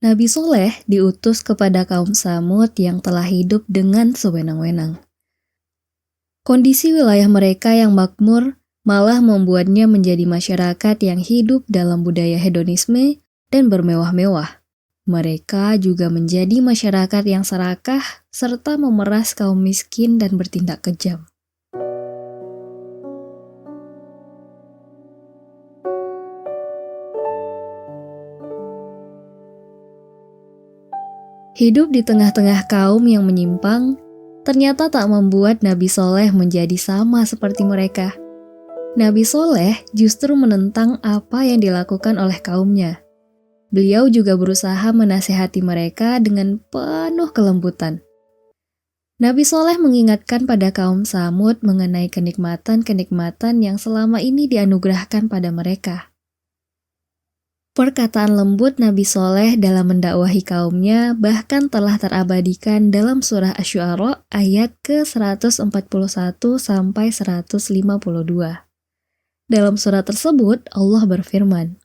Nabi Soleh diutus kepada kaum Tsamud yang telah hidup dengan sewenang-wenang. Kondisi wilayah mereka yang makmur malah membuatnya menjadi masyarakat yang hidup dalam budaya hedonisme dan bermewah-mewah. Mereka juga menjadi masyarakat yang serakah serta memeras kaum miskin dan bertindak kejam. Hidup di tengah-tengah kaum yang menyimpang ternyata tak membuat Nabi Soleh menjadi sama seperti mereka. Nabi Soleh justru menentang apa yang dilakukan oleh kaumnya. Beliau juga berusaha menasihati mereka dengan penuh kelembutan. Nabi Soleh mengingatkan pada kaum Tsamud mengenai kenikmatan-kenikmatan yang selama ini dianugerahkan pada mereka. Perkataan lembut Nabi Soleh dalam mendakwahi kaumnya bahkan telah terabadikan dalam surah Asy-Syu'ara ayat ke-141 sampai 152. Dalam surah tersebut Allah berfirman,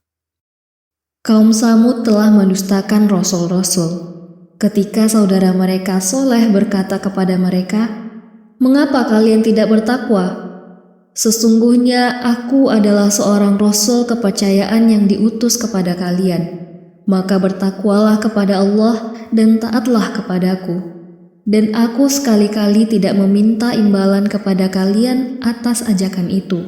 "Kaum Tsamud telah mendustakan rasul-rasul. Ketika saudara mereka Soleh berkata kepada mereka, 'Mengapa kalian tidak bertakwa?' Sesungguhnya aku adalah seorang rasul kepercayaan yang diutus kepada kalian. Maka bertakwalah kepada Allah dan taatlah kepadaku. Dan aku sekali-kali tidak meminta imbalan kepada kalian atas ajakan itu.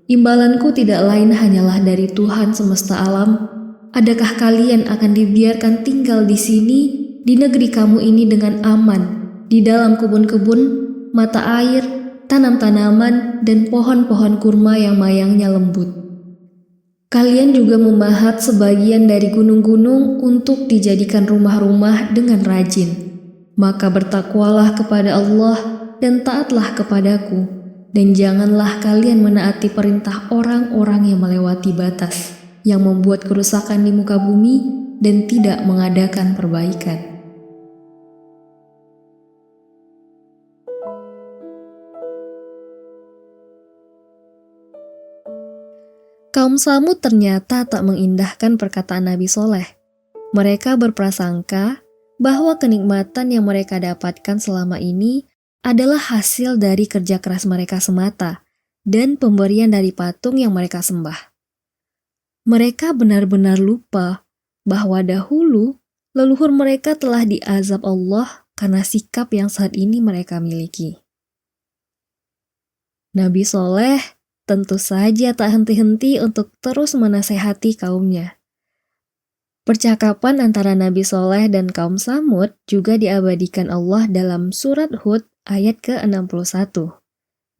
Imbalanku tidak lain hanyalah dari Tuhan semesta alam. Adakah kalian akan dibiarkan tinggal di sini, di negeri kamu ini dengan aman, di dalam kebun-kebun, mata air, tanam-tanaman, dan pohon-pohon kurma yang mayangnya lembut. Kalian juga memahat sebagian dari gunung-gunung untuk dijadikan rumah-rumah dengan rajin. Maka bertakwalah kepada Allah dan taatlah kepadaku, dan janganlah kalian menaati perintah orang-orang yang melewati batas, yang membuat kerusakan di muka bumi dan tidak mengadakan perbaikan." Kaum Tsamud ternyata tak mengindahkan perkataan Nabi Soleh. Mereka berprasangka bahwa kenikmatan yang mereka dapatkan selama ini adalah hasil dari kerja keras mereka semata dan pemberian dari patung yang mereka sembah. Mereka benar-benar lupa bahwa dahulu leluhur mereka telah diazab Allah karena sikap yang saat ini mereka miliki. Nabi Soleh tentu saja tak henti-henti untuk terus menasehati kaumnya. Percakapan antara Nabi Soleh dan kaum Tsamud juga diabadikan Allah dalam surat Hud ayat ke-61.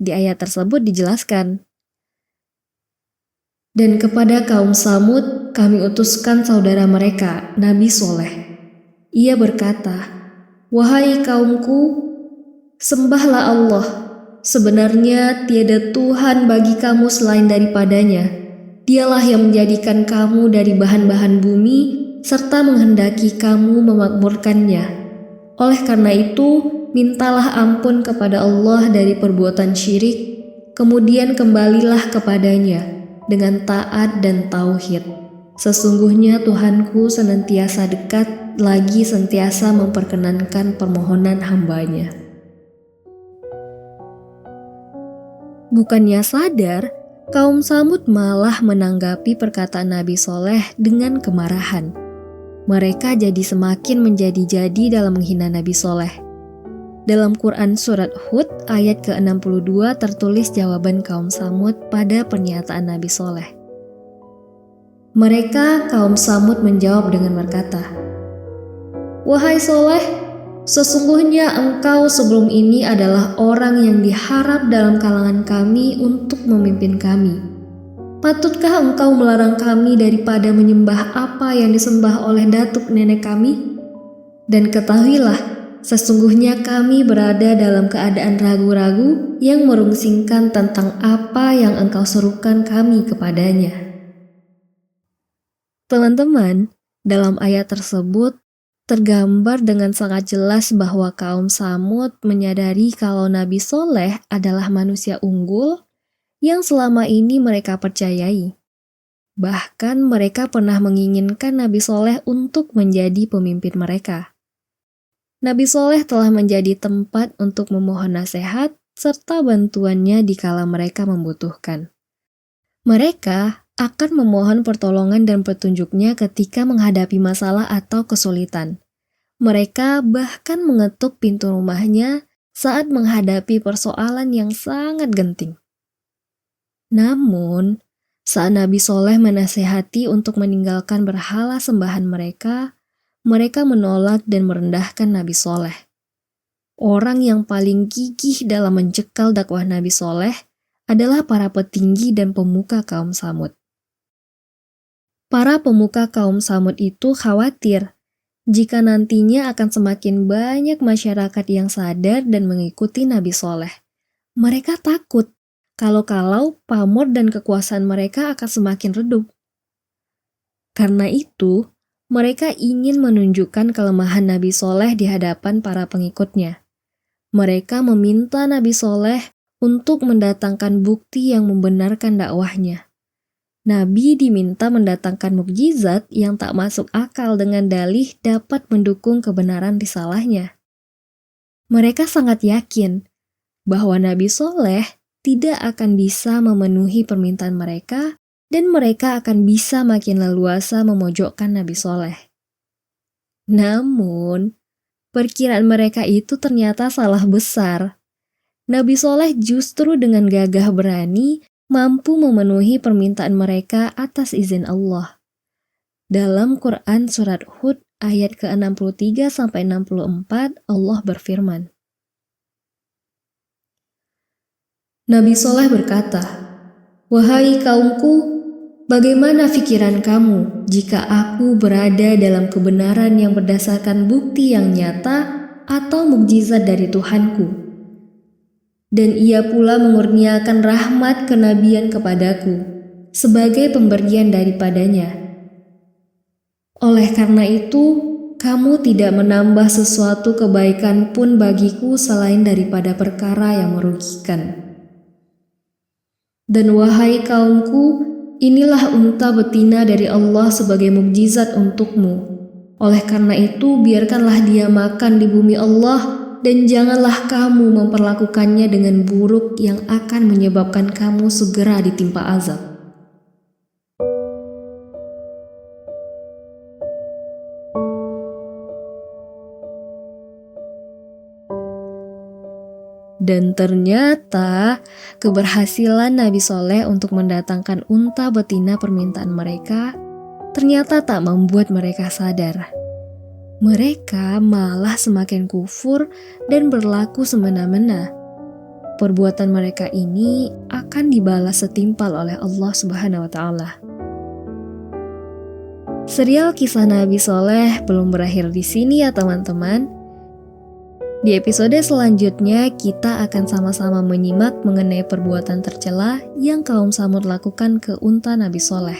Di ayat tersebut dijelaskan, "Dan kepada kaum Tsamud kami utuskan saudara mereka, Nabi Soleh. Ia berkata, 'Wahai kaumku, sembahlah Allah. Sebenarnya tiada Tuhan bagi kamu selain daripadanya. Dialah yang menjadikan kamu dari bahan-bahan bumi serta menghendaki kamu memakmurkannya. Oleh karena itu, mintalah ampun kepada Allah dari perbuatan syirik, kemudian kembalilah kepadanya dengan taat dan tauhid. Sesungguhnya Tuhanku senantiasa dekat lagi sentiasa memperkenankan permohonan hambanya.'" Bukannya sadar, kaum Tsamud malah menanggapi perkataan Nabi Soleh dengan kemarahan. Mereka jadi semakin menjadi-jadi dalam menghina Nabi Soleh. Dalam Quran Surat Hud ayat ke-62 tertulis jawaban kaum Tsamud pada pernyataan Nabi Soleh. Mereka, kaum Tsamud menjawab dengan berkata, "Wahai Soleh, sesungguhnya engkau sebelum ini adalah orang yang diharap dalam kalangan kami untuk memimpin kami. Patutkah engkau melarang kami daripada menyembah apa yang disembah oleh datuk nenek kami? Dan ketahuilah, sesungguhnya kami berada dalam keadaan ragu-ragu yang merungsingkan tentang apa yang engkau serukan kami kepadanya." Teman-teman, dalam ayat tersebut tergambar dengan sangat jelas bahwa kaum Tsamud menyadari kalau Nabi Soleh adalah manusia unggul yang selama ini mereka percayai. Bahkan mereka pernah menginginkan Nabi Soleh untuk menjadi pemimpin mereka. Nabi Soleh telah menjadi tempat untuk memohon nasihat serta bantuannya dikala mereka membutuhkan. Mereka akan memohon pertolongan dan petunjuknya ketika menghadapi masalah atau kesulitan. Mereka bahkan mengetuk pintu rumahnya saat menghadapi persoalan yang sangat genting. Namun, saat Nabi Soleh menasehati untuk meninggalkan berhala sembahan mereka menolak dan merendahkan Nabi Soleh. Orang yang paling gigih dalam mencekal dakwah Nabi Soleh adalah para petinggi dan pemuka kaum Tsamud. Para pemuka kaum Tsamud itu khawatir jika nantinya akan semakin banyak masyarakat yang sadar dan mengikuti Nabi Soleh. Mereka takut kalau-kalau pamor dan kekuasaan mereka akan semakin redup. Karena itu, mereka ingin menunjukkan kelemahan Nabi Soleh di hadapan para pengikutnya. Mereka meminta Nabi Soleh untuk mendatangkan bukti yang membenarkan dakwahnya. Nabi diminta mendatangkan mukjizat yang tak masuk akal dengan dalih dapat mendukung kebenaran risalahnya. Mereka sangat yakin bahwa Nabi Soleh tidak akan bisa memenuhi permintaan mereka dan mereka akan bisa makin leluasa memojokkan Nabi Soleh. Namun, perkiraan mereka itu ternyata salah besar. Nabi Soleh justru dengan gagah berani mampu memenuhi permintaan mereka atas izin Allah. Dalam Quran Surat Hud ayat ke-63-64 Allah berfirman, Nabi Soleh berkata, "Wahai kaumku, bagaimana pikiran kamu jika aku berada dalam kebenaran yang berdasarkan bukti yang nyata atau mukjizat dari Tuhanku? Dan ia pula mengurniakan rahmat kenabian kepadaku sebagai pemberian daripadanya. Oleh karena itu, kamu tidak menambah sesuatu kebaikan pun bagiku selain daripada perkara yang merugikan. Dan wahai kaumku, inilah unta betina dari Allah sebagai mukjizat untukmu. Oleh karena itu, biarkanlah dia makan di bumi Allah dan janganlah kamu memperlakukannya dengan buruk yang akan menyebabkan kamu segera ditimpa azab." Dan ternyata keberhasilan Nabi Soleh untuk mendatangkan unta betina permintaan mereka ternyata tak membuat mereka sadar. Mereka malah semakin kufur dan berlaku semena-mena. Perbuatan mereka ini akan dibalas setimpal oleh Allah Subhanahu wa Ta'ala. Serial kisah Nabi Soleh belum berakhir di sini ya teman-teman. Di episode selanjutnya kita akan sama-sama menyimak mengenai perbuatan tercela yang kaum Tsamud lakukan ke unta Nabi Soleh.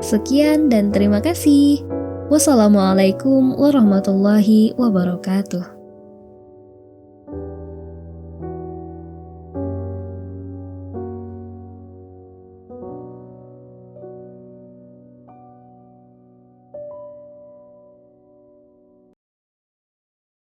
Sekian dan terima kasih. Wassalamualaikum warahmatullahi wabarakatuh.